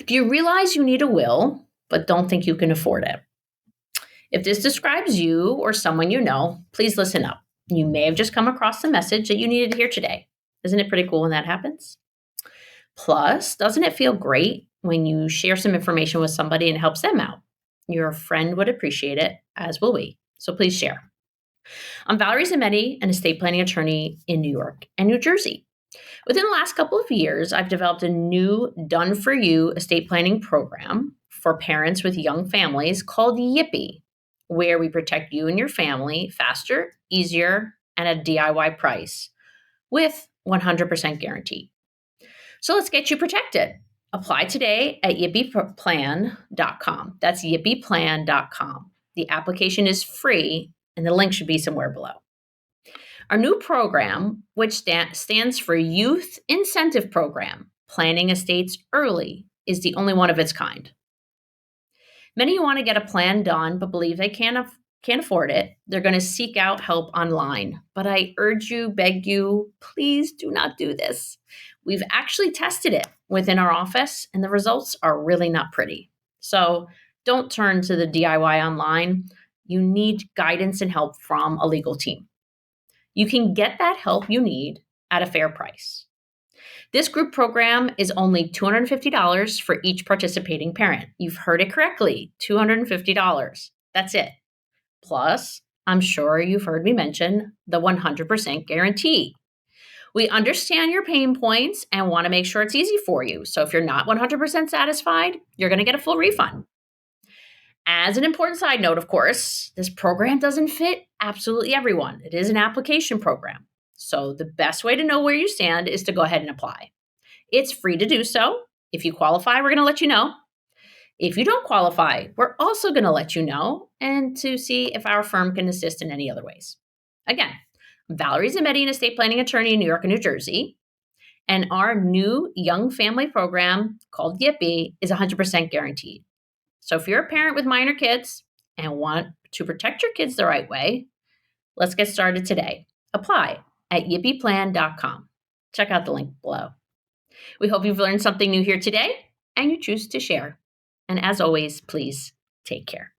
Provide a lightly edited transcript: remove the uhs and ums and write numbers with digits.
Do you realize you need a will, but don't think you can afford it? If this describes you or someone you know, please listen up. You may have just come across the message that you needed to hear today. Isn't it pretty cool when that happens? Plus, doesn't it feel great when you share some information with somebody and it helps them out? Your friend would appreciate it, as will we. So please share. I'm 𝘲𝗺𝗻𝘁, an estate planning attorney in New York and New Jersey. Within the last couple of years, I've developed a new done-for-you estate planning program for parents with young families called YIPPEE, where we protect you and your family faster, easier, and at a DIY price with 100% guarantee. So let's get you protected. Apply today at YIPPEEplan.com. That's YIPPEEplan.com. The application is free, and the link should be somewhere below. Our new program, which stands for Youth Incentive Program, Planning Estates Early, is the only one of its kind. Many want to get a plan done but believe they can't afford it. They're going to seek out help online. But I urge you, beg you, please do not do this. We've actually tested it within our office, and the results are really not pretty. So don't turn to the DIY online. You need guidance and help from a legal team. You can get that help you need at a fair price. This group program is only $250 for each participating parent. You've heard it correctly, $250. That's it. Plus, I'm sure you've heard me mention the 100% guarantee. We understand your pain points and want to make sure it's easy for you. So if you're not 100% satisfied, you're going to get a full refund. As an important side note, of course, this program doesn't fit absolutely everyone. It is an application program. So the best way to know where you stand is to go ahead and apply. It's free to do so. If you qualify, we're going to let you know. If you don't qualify, we're also going to let you know and to see if our firm can assist in any other ways. Again, I'm 𝘲𝗺𝗻𝘁, an estate planning attorney in New York and New Jersey. And our new young family program called YIPPEE is 100% guaranteed. So if you're a parent with minor kids and want to protect your kids the right way, let's get started today. Apply at YIPPEEplan.com. Check out the link below. We hope you've learned something new here today and you choose to share. And as always, please take care.